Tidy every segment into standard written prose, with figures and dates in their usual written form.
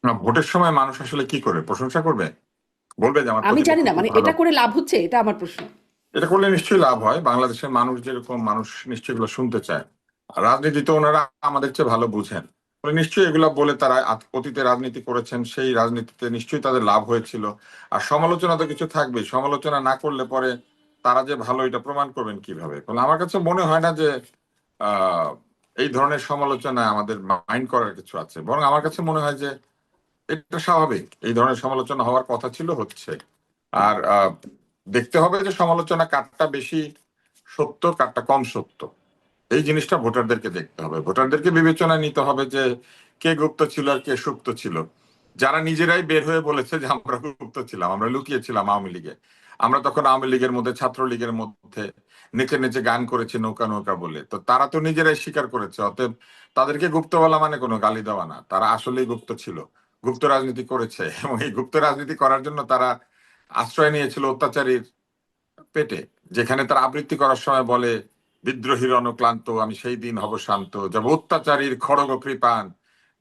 না, ভোটের সময় মানুষ আসলে কি করে প্রশংসা করবে, বলবে যে আমার আমি জানি প্রতিপক্ষ না, খুব মানে ভালো। এটা করে লাভ হচ্ছে, এটা আমার প্রশ্ন। এটা করলে নিশ্চয়ই লাভ হয়, বাংলাদেশের মানুষ যেরকম মানুষ নিশ্চয়ই এগুলো শুনতে চায়। আর রাজনীতিতে ওনারা আমাদের চেয়ে ভালো বুঝেন, ফলে নিশ্চয়ই এগুলা বলে তারা অতীতে রাজনীতি করেছেন, সেই রাজনীতিতে নিশ্চয়ই তাদের লাভ হয়েছিল। আর সমালোচনা তো কিছু থাকবে, সমালোচনা না করলে পরে তারা যে ভালো এটা প্রমাণ করবেন কিভাবে? ফলে আমার কাছে মনে হয় না যে আহ এই ধরনের সমালোচনা আমাদের মাইন্ড করার কিছু আছে, বরং আমার কাছে মনে হয় যে এটা স্বাভাবিক, এই ধরনের সমালোচনা হওয়ার কথা ছিল, হচ্ছে। আর দেখতে হবে যে সমালোচনা কারটা বেশি সত্য, কারটা কম সত্য, এই জিনিসটা ভোটারদেরকে দেখতে হবে, ভোটারদেরকে বিবেচনায় নিতে হবে যে কে গুপ্ত ছিল আর কে সুপ্ত ছিল। যারা নিজেরাই বের হয়ে বলেছে যে আমরা গুপ্ত ছিলাম, আমরা লুকিয়েছিলাম আওয়ামী লীগে, আমরা তখন আওয়ামী লীগের মধ্যে, ছাত্রলীগের মধ্যে নেচে নেচে গান করেছি নৌকা নৌকা বলে, তো তারা তো নিজেরাই স্বীকার করেছে। অতএব তাদেরকে গুপ্ত বলা মানে কোনো গালি দেওয়া না, তারা আসলেই গুপ্ত ছিল, গুপ্ত রাজনীতি করেছে। এবং এই গুপ্ত রাজনীতি করার জন্য তারা আশ্রয় নিয়েছিল অত্যাচারীর পেটে, যেখানে তারা আবৃত্তি করার সময় বলে বিদ্রোহীর অনুক্লান্ত আমি সেই দিন হব শান্ত, যাব অত্যাচারীর খড়গ কৃপান,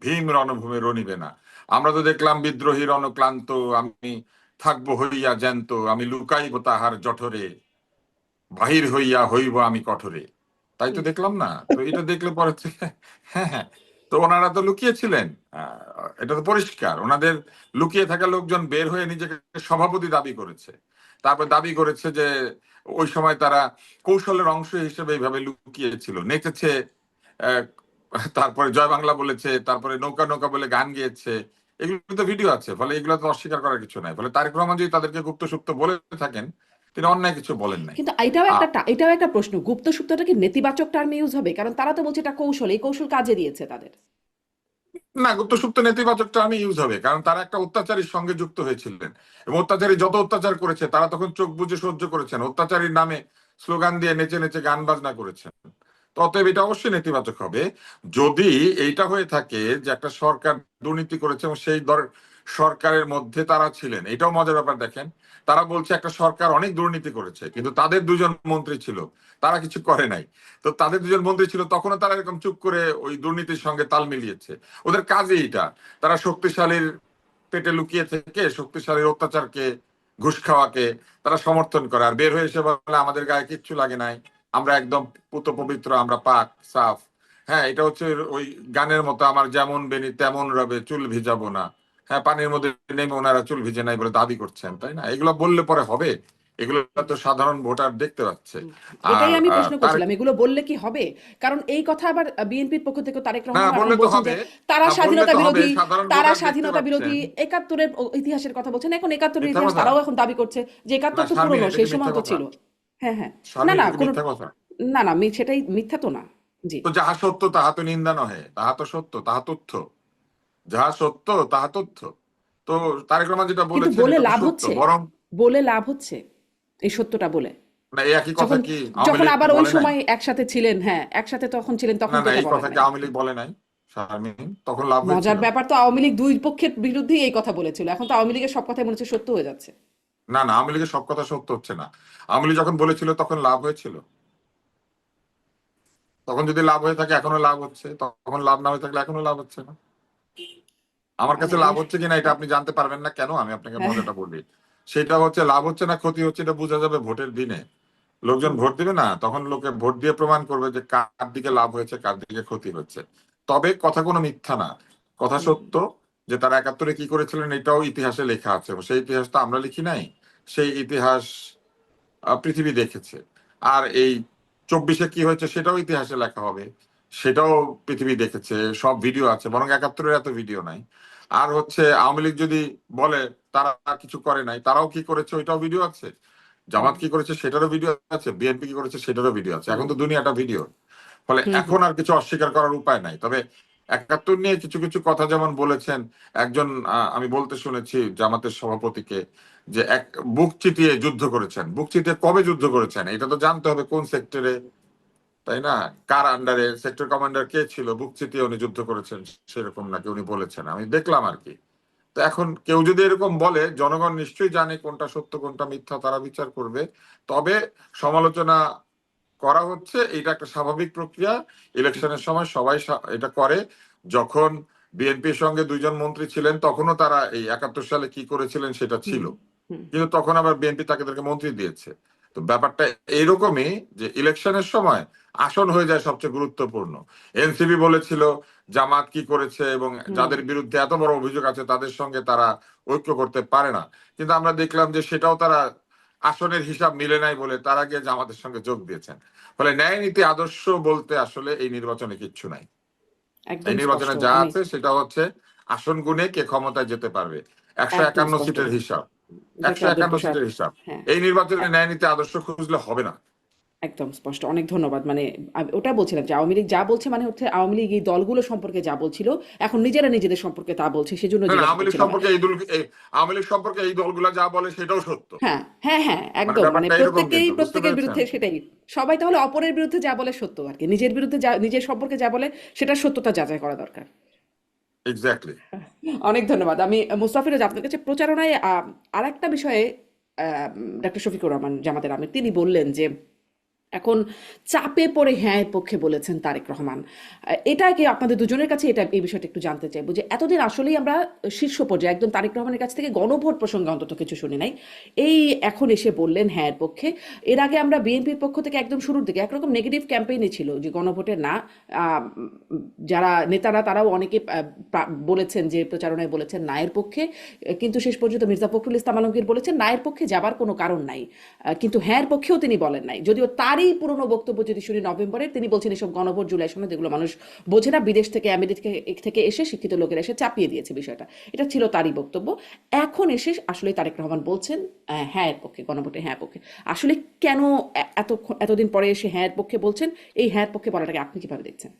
ভীম রণভূমে রণিবে না। আমরা তো দেখলাম বিদ্রোহীর অনুক্লান্ত আমি থাকবো হইয়া জ্যান্ত, আমি লুকাইব তাহার জঠরে, বাহির হইয়া হইব আমি কঠোরে। তাই তো হুম। দেখলাম না? তো এটা দেখলে পরে হ্যাঁ হ্যাঁ, তো ওনারা তো লুকিয়েছিলেন। এটা তো পরিষ্কার, ওনাদের লুকিয়ে থাকা লোকজন বের হয়ে নিজেকে সভাপতি দাবি করেছে, তারপর দাবি করেছে যে ওই সময় তারা কৌশলের অংশ হিসেবে এইভাবে লুকিয়েছিল, নেচেছে, আহ, তারপরে জয় বাংলা বলেছে, তারপরে নৌকা নৌকা বলে গান গেয়েছে, এগুলো তো ভিডিও আছে, ফলে এগুলো তো অস্বীকার করার কিছু নাই। ফলে তারেক রহমান যদি তাদেরকে গুপ্ত সুপ্ত বলে থাকেন, তিনি অন্যায় কিছু বলেন নাই। কিন্তু এটাও একটা প্রশ্ন, গুপ্ত সুপ্তটা কি নেতিবাচক টার্মে ইউজ হবে? কারণ তারা তো বলছে এটা কৌশল, এই কৌশল কাজে দিয়েছে তাদের। না, গুপ্তসুপ্ত নেতিবাচকটা আমি ইউজ হবে, কারণ তারা একটা অত্যাচারীর সঙ্গে যুক্ত হয়েছিলেন, এবং অত্যাচারী যত অত্যাচার করেছে তারা তখন চোখ বুজে সহ্য করেছেন, অত্যাচারীর নামে স্লোগান দিয়ে নেচে নেচে গান বাজনা করেছেন। তো অতএব এটা অবশ্যই নেতিবাচক হবে। যদি এইটা হয়ে থাকে যে একটা সরকার দুর্নীতি করেছে এবং সেই সরকারের মধ্যে তারা ছিলেন, এটাও মজার ব্যাপার দেখেন, তারা বলছে একটা সরকার অনেক দুর্নীতি করেছে কিন্তু তাদের দুজন মন্ত্রী ছিল, তারা কিছু করে নাই। তো তাদের দুজন মন্ত্রী ছিল, তখনও তারা এরকম চুপ করে ওই দুর্নীতির সঙ্গে তাল মিলিয়েছে। ওদের কাজই এটা, তারা শক্তিশালীর পেটে লুকিয়ে থেকে শক্তিশালীর অত্যাচারকে, ঘুষ খাওয়াকে তারা সমর্থন করে, আর বের হয়ে এসে বলে আমাদের গায়ে কিচ্ছু লাগে নাই, আমরা একদম পুত পবিত্র, আমরা পাক সাফ। হ্যাঁ, এটা হচ্ছে ওই গানের মতো, আমার যেমন বেনি তেমন রবে চুল ভিজাবো না। হ্যাঁ, পানির মধ্যে নেমে ওনারা চুল ভিজে নাই বলে দাবি করছেন, তাই না? এগুলো বললে পরে হবে? এগুলো তো সাধারণ ভোটার দেখতে পাচ্ছে। হুম। আর এটাই আমি প্রশ্ন তার, করছিলাম, এগুলো বললে কি হবে? কারণ এই কথা আবার বিএনপির পক্ষ থেকে তারেক না রহমানও এখন বললে তো বলছেন যে হবে, তারা না বললে স্বাধীনতা তো হবে, বিরোধী, সাধারণ তারা ভোটার দেখতে স্বাধীনতা বিরোধী, পাচ্ছেন। একাত্তরের ইতিহাসের কথা বলছেন, এখন একাত্তরের মিথ্যা ইতিহাস কথা। তারাও এখন দাবি করছে যে না একাত্তর তো শারমিন, পুরনো, এটা কি সেই মিথ্যা সময় তো কথা? ছিল। হ্যাঁ, হ্যাঁ। না, শারমিন, না, এটা কি কোনো, মিথ্যা কথা? না, না, সেটাই মিথ্যা তো না। জি। তো যাহা সত্য তাহা তো নিন্দা নহে, তাহা তো সত্য, তাহা তথ্য। যাহা সত্য তাহা তথ্য। তো তারেক রহমান যেটা কিন্তু বলেছেন বলে এটা তো লাভ সত্য, হচ্ছে, বরং বলে লাভ হচ্ছে এই সত্যটা বলে। না এই একই কথা যখন কি আওয়ামী যখন লীগ আবার ওই বলে নাই? সময় একসাথে ছিলেন, হ্যাঁ, একসাথে তখন ছিলেন, তখন না তো না, এটা এই বলেন কথা কি নাই। আওয়ামী লীগ বলে নাই শারমিন? তখন লাভ মজার হয়েছিল। ব্যাপার তো, আওয়ামী লীগ দুই পক্ষের বিরুদ্ধেই এই কথা বলেছিল, এখন তো আওয়ামী লীগের সব কথাই মনে হচ্ছে সত্য হয়ে যাচ্ছে। না না, আওয়ামী লীগের সব কথা সত্য হচ্ছে না। আওয়ামী লীগ যখন বলেছিল তখন লাভ হয়েছিল, তখন যদি লাভ হয়ে থাকে এখনো লাভ হচ্ছে, তখন লাভ না হয়ে থাকলে এখনো লাভ হচ্ছে না। আমার মানে কাছে আমি লাভ হচ্ছে কিনা এটা আপনি জানতে পারবেন না কেন? আমি আপনাকে হ্যাঁ। মজাটা বলি, সেটা হচ্ছে লাভ হচ্ছে না ক্ষতি হচ্ছে এটা বোঝা যাবে ভোটের দিনে। লোকজন হুম, ভোট দিবে না, তখন লোকে ভোট দিয়ে প্রমাণ করবে যে কার দিকে লাভ হয়েছে কার দিকে ক্ষতি হচ্ছে। তবে কথা কোনো মিথ্যা না, কথা হুম, সত্য যে তারা একাত্তরে কি করেছিলেন এটাও ইতিহাসে লেখা আছে, এবং সেই ইতিহাস তো আমরা লিখি নাই, সেই ইতিহাস পৃথিবী দেখেছে। আর এই 24-এ কি হয়েছে সেটাও ইতিহাসে লেখা হবে, সেটাও পৃথিবী দেখেছে, সব ভিডিও আছে, বরং একাত্তরের এত ভিডিও নাই। আর হচ্ছে আওয়ামী লীগ যদি বলে তারা কিছু করে নাই, তারাও কি করেছে ওইটাও ভিডিও আছে, হুম, জামাত কি করেছে সেটারও ভিডিও আছে, বিএনপি কি করেছে সেটারও ভিডিও আছে, হুম, এখন তো দুনিয়াটা ভিডিও। ফলে হুম, হুম, এখন আর কিছু অস্বীকার করার উপায় নাই। তবে একাত্তর নিয়ে কিছু কিছু কথা যেমন বলেছেন একজন, আমি বলতে শুনেছি জামাতের সভাপতিকে, যে এক বুক চিতিয়ে যুদ্ধ করেছেন, বুক চিতিয়ে কবে যুদ্ধ করেছেন এটা তো জানতে হবে, কোন সেক্টরে, তাই না? কার আন্ডারে সেক্টর কমান্ডার কে ছিল, বুক চিতিয়ে উনি যুদ্ধ করেছেন, সেরকম নাকি উনি বলেছেন, আমি দেখলাম আর কি। তো এখন কেউ যদি এরকম বলে, জনগণ নিশ্চয়ই জানে কোনটা সত্য কোনটা মিথ্যা, তারা বিচার করবে। তবে সমালোচনা করা হচ্ছে এটা একটা স্বাভাবিক প্রক্রিয়া, ইলেকশনের সময় সবাই এটা করে। যখন বিএনপির সঙ্গে 2 জন মন্ত্রী ছিলেন, তখনও তারা এই 71 সালে কি করেছিলেন সেটা হুম ছিল, হুম কিন্তু তখন আবার বিএনপি তাদেরকে মন্ত্রী দিয়েছে। তো ব্যাপারটা এইরকমই যে ইলেকশনের সময় আসন হয়ে যায় সবচেয়ে গুরুত্বপূর্ণ। এনসিপি বলেছিল জামাত কি করেছে এবং হুম যাদের বিরুদ্ধে এত বড় অভিযোগ আছে তাদের সঙ্গে তারা ঐক্য করতে পারে না, কিন্তু আমরা দেখলাম যে সেটাও তারা আসনের হিসাব মিলে নাই বলে তারা গিয়ে জামাতের সঙ্গে যোগ দিয়েছেন। ফলে ন্যায় নীতি আদর্শ বলতে আসলে এই নির্বাচনে কিচ্ছু নাই। একদম এই স্পষ্ট। নির্বাচনে যা আমি আছে সেটা হচ্ছে আসন গুনে কে ক্ষমতায় যেতে পারবে, একদম 151 স্পষ্ট। সিটের হিসাব, ডক্টর একশো আব্দুল একান্ন তোষার। সিটের হিসাব। হ্যাঁ, এই নির্বাচনে ন্যায় নীতি আদর্শ খুঁজলে হবে না। একদম স্পষ্ট। অনেক ধন্যবাদ। মানে আমি ওটা বলছিলাম যে আওয়ামী লীগ যা বলছে মানে হচ্ছে আওয়ামী লীগ এই দলগুলো সম্পর্কে যা বলছিল এখন নিজেরা নিজেদের সম্পর্কে তা বলছে, সেজন্য না না, জিজ্ঞাসা করছিলাম। আওয়ামী লীগ সম্পর্কে এই দলগুলা যা বলে সেটাও সত্য। হ্যাঁ হ্যাঁ হ্যাঁ, মানে একদম। মানে ব্যাপারটা এরকম প্রত্যেকেই কিন্তু, বুঝতে প্রত্যেকের পেরেছেন? বিরুদ্ধে সেটাই। সবাই তাহলে অপরের বিরুদ্ধে যা বলে সত্য আর কি, নিজের বিরুদ্ধে যা, নিজের সম্পর্কে যা বলে সেটার সত্যতা যাচাই করা দরকার। এক্স্যাক্টলি। অনেক ধন্যবাদ। আমি মুস্তাফিরোজ আপনার কাছে প্রচারণায় আর একটা বিষয়ে ডক্টর শফিকুর রহমান জামাতের আমির তিনি বললেন যে এখন চাপে পড়ে হ্যাঁ এর পক্ষে বলেছেন তারেক রহমান। এটা কি আপনাদের দুজনের কাছে এটা এই বিষয়টা একটু জানতে চাইবো যে এতদিন আসলেই আমরা শীর্ষ পর্যায়ে একদম তারেক রহমানের কাছ থেকে গণভোট প্রসঙ্গে অন্তত কিছু শুনি নাই, এই এখন এসে বললেন হ্যাঁ এর পক্ষে। এর আগে আমরা বিএনপির পক্ষ থেকে একদম শুরুর দিকে একরকম নেগেটিভ ক্যাম্পেইনই ছিল যে গণভোটে না। আহ, যারা নেতারা তারাও অনেকে বলেছেন যে প্রচারণায় বলেছেন নায়ের পক্ষে, কিন্তু শেষ পর্যন্ত মির্জা ফখরুল ইসলাম আলমগীর বলেছেন নায়ের পক্ষে যাবার কোনো কারণ নাই, কিন্তু হ্যাঁ এর পক্ষেও তিনি বলেন নাই। যদিও তারই পুরনো বক্তব্য যদি শুনি নভেম্বরের, তিনি বলছেন এসব গণভোট জুলাই সনদ এগুলো মানুষ বোঝে না, বিদেশ থেকে আমেরিকা থেকে এসে শিক্ষিত লোকেরা এসে চাপিয়ে দিয়েছে বিষয়টা, এটা ছিল তারই বক্তব্য। এখন এসে আসলে তারেক রহমান বলছেন হ্যাঁ এর পক্ষে, গণভোটে হ্যাঁ পক্ষে। আসলে কেন এতদিন পরে এসে হ্যাঁ এর পক্ষে বলছেন? এই হ্যাঁ এর পক্ষে বলাটাকে আপনি কিভাবে দেখছেন?